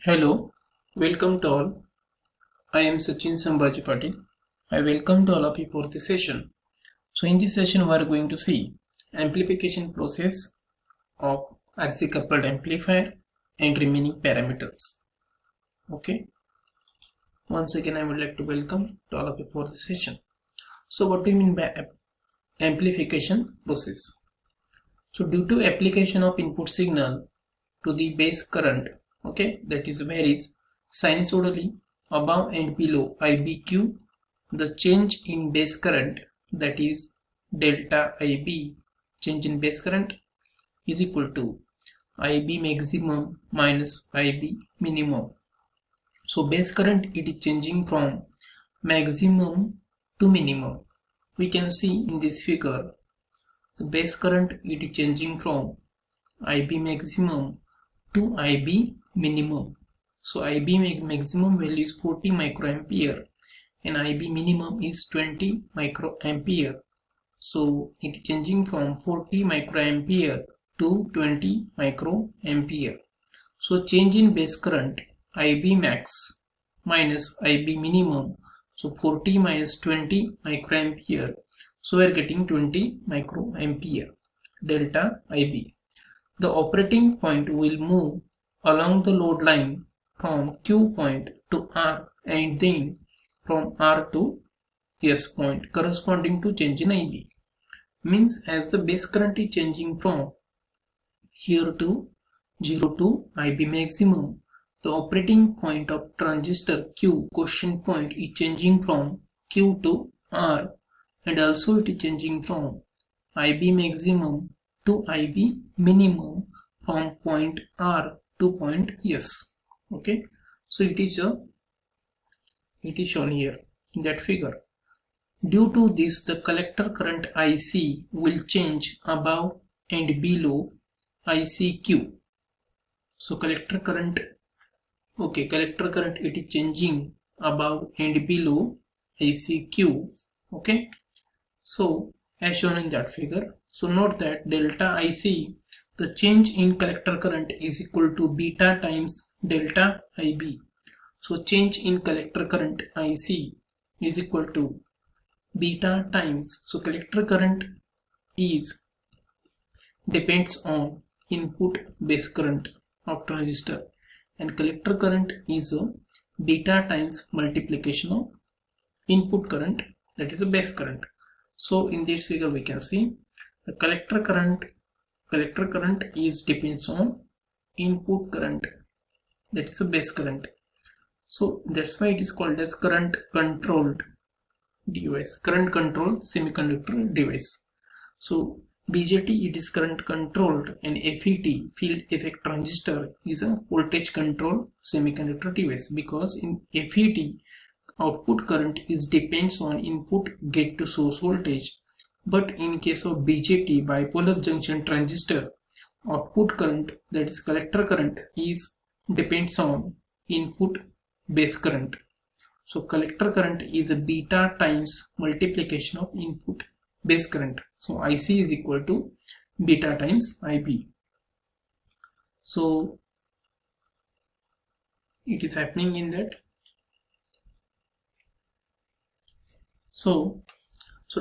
Hello, welcome to all. I am Sachin Sambhaji Patil. I welcome to all of you for this session. So in this session we are going to see amplification process of RC coupled amplifier and remaining parameters. Okay. Once again I would like to welcome to all of you for this session. So what do you mean by amplification process? So due to application of input signal to the base current, okay, that is varies sinusoidally above and below IBQ, the change in base current, that is delta IB, change in base current, is equal to IB maximum minus IB minimum. So base current, it is changing from maximum to minimum. We can see in this figure the base current, it is changing from IB maximum to IB minimum. So IB maximum value is 40 microampere and IB minimum is 20 microampere. So it is changing from 40 microampere to 20 microampere. So change in base current IB max minus IB minimum. So 40 minus 20 microampere. So we are getting 20 microampere delta IB. The operating point will move along the load line from Q point to R and then from R to S point corresponding to change in IB. Means as the base current is changing from here to 0 to IB maximum, the operating point of transistor Q quotient point is changing from Q to R, and also it is changing from IB maximum to IB minimum from point R to point S. Okay, so it is shown here in that figure. Due to this, the collector current IC will change above and below ICQ. So collector current, okay, collector current, it is changing above and below ICQ. Okay, so as shown in that figure. So note that delta IC, the change in collector current, is equal to beta times delta IB. So change in collector current IC is equal to beta times, so collector current is depends on input base current of transistor, and collector current is a beta times multiplication of input current, that is a base current. So in this figure we can see the collector current is depends on input current, that is a base current. So that's why it is called as current controlled device, current controlled semiconductor device. So BJT, it is current controlled, and FET, field effect transistor, is a voltage controlled semiconductor device, because in FET output current is depends on input gate to source voltage, but in case of BJT, bipolar junction transistor, output current, that is collector current, is depends on input base current. So collector current is a beta times multiplication of input base current. So IC is equal to beta times IB. So it is happening in that. So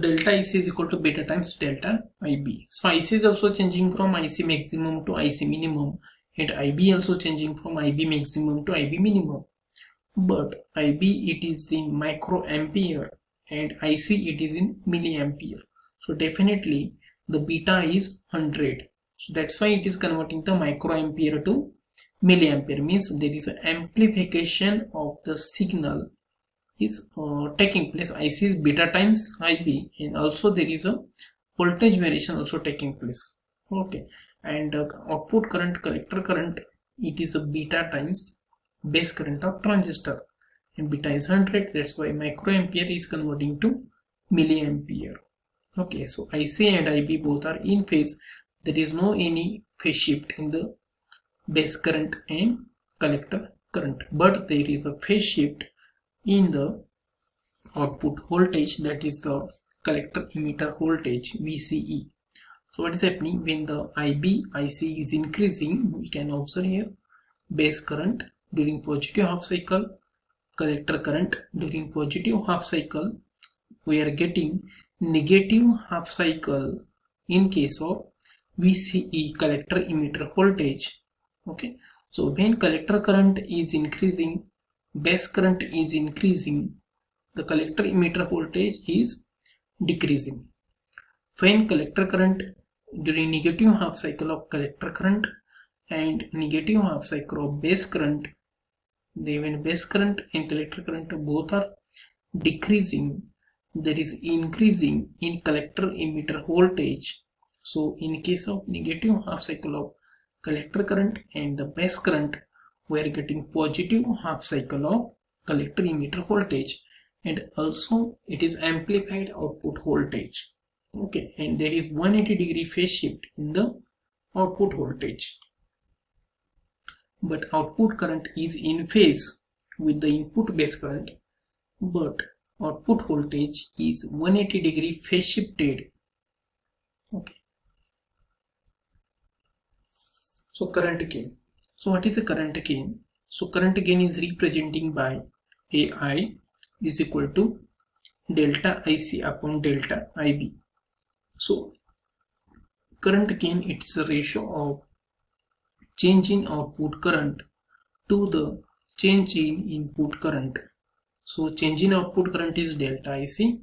delta IC is equal to beta times delta IB. So IC is also changing from IC maximum to IC minimum, and IB also changing from IB maximum to IB minimum. But IB, it is in microampere and IC, it is in milliampere. So definitely the beta is 100. So that's why it is converting the microampere to milliampere, means there is an amplification of the signal is taking place. IC is beta times IB, and also there is a voltage variation also taking place. Okay, and output current, collector current, it is a beta times base current of transistor, and beta is 100. That's why microampere is converting to milliampere. Okay, so IC and IB both are in phase. There is no any phase shift in the base current and collector current, but there is a phase shift in the output voltage, that is the collector emitter voltage, VCE. So what is happening when the IB IC is increasing? We can observe here base current during positive half cycle, collector current during positive half cycle, we are getting negative half cycle in case of VCE, collector emitter voltage. Okay, so when collector current is increasing, base current is increasing, the collector emitter voltage is decreasing. When collector current during negative half cycle of collector current and negative half cycle of base current, when base current and collector current both are decreasing, there is increasing in collector emitter voltage. So in case of negative half cycle of collector current and the base current, we are getting positive half cycle of collector emitter voltage, and also it is amplified output voltage. Okay, and there is 180-degree phase shift in the output voltage, but output current is in phase with the input base current, but output voltage is 180-degree phase shifted. Okay, so current gain. So what is the current gain? So current gain is representing by AI is equal to delta IC upon delta IB. So current gain, it is a ratio of change in output current to the change in input current. So change in output current is delta IC,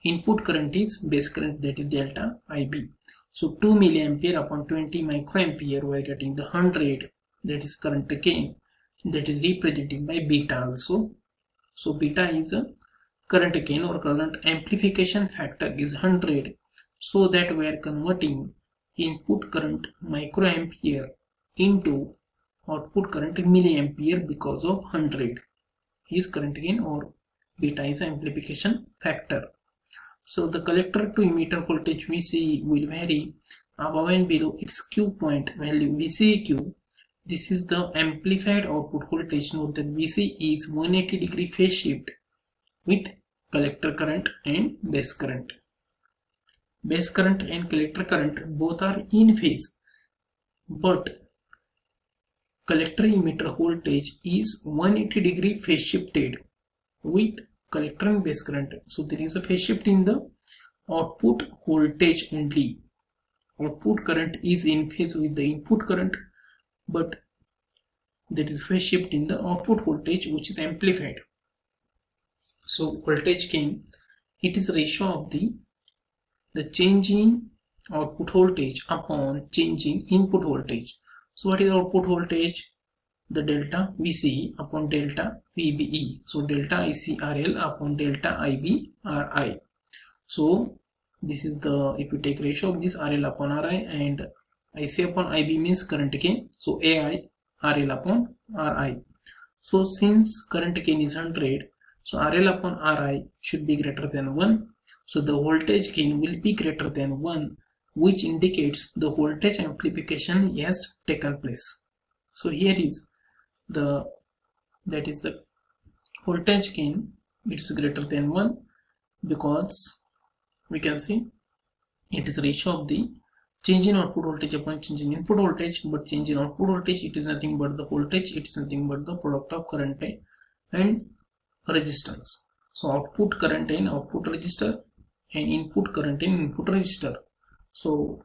input current is base current, that is delta IB. So 2 milliampere upon 20 microampere, we are getting the 100, that is current gain, that is represented by beta also. So beta is a current gain or current amplification factor is 100, so that we are converting input current microampere into output current milliampere because of 100 is current gain, or beta is amplification factor. So the collector to emitter voltage VCE will vary above and below its Q point value VCEQ. This is the amplified output voltage. Note that VCE is 180-degree phase shift with collector current and base current. Base current and collector current both are in phase, but collector emitter voltage is 180-degree phase shifted with collector and base current. So there is a phase shift in the output voltage only. Output current is in phase with the input current, but there is phase shift in the output voltage which is amplified. So voltage gain, it is ratio of the change in output voltage upon change in input voltage. So what is output voltage? The delta VCE upon delta VBE. So delta ICRL upon delta IBRI. So this is the, if you take ratio of this RL upon RI, and IC upon IB means current gain. So AI RL upon RI. So since current gain is 100, so RL upon RI should be greater than 1. So the voltage gain will be greater than 1, which indicates the voltage amplification has taken place. So here is the voltage gain, it is greater than 1 because we can see it is ratio of the change in output voltage upon change in input voltage, but change in output voltage, it is nothing but the voltage, it is nothing but the product of current and resistance. So output current in output resistor and input current in input resistor. So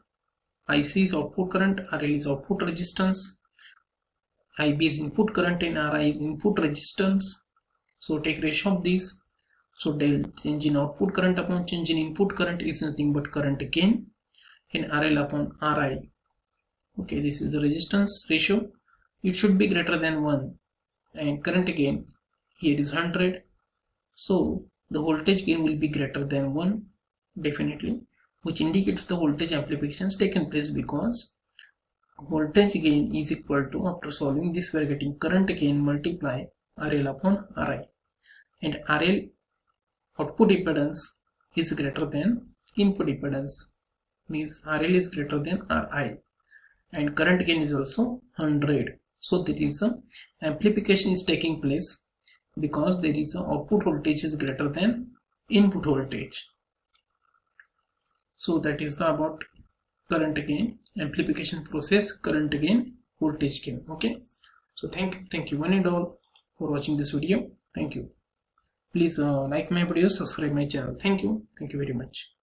IC is output current, RL is output resistance, IB is input current and RI is input resistance. So take ratio of these. So del change in output current upon change in input current is nothing but current gain, and RL upon RI. Okay, this is the resistance ratio. It should be greater than 1, and current gain here is 100. So the voltage gain will be greater than 1 definitely, which indicates the voltage amplification has taken place, because voltage gain is equal to, after solving this, we are getting current gain multiply RL upon RI, and RL output impedance is greater than input impedance, means RL is greater than RI, and current gain is also 100. So there is a amplification is taking place because there is a output voltage is greater than input voltage. So that is the about current gain, amplification process, current gain, voltage gain. Okay, So thank you one and all for watching this video. Thank you. Please like my videos, subscribe my channel. Thank you very much.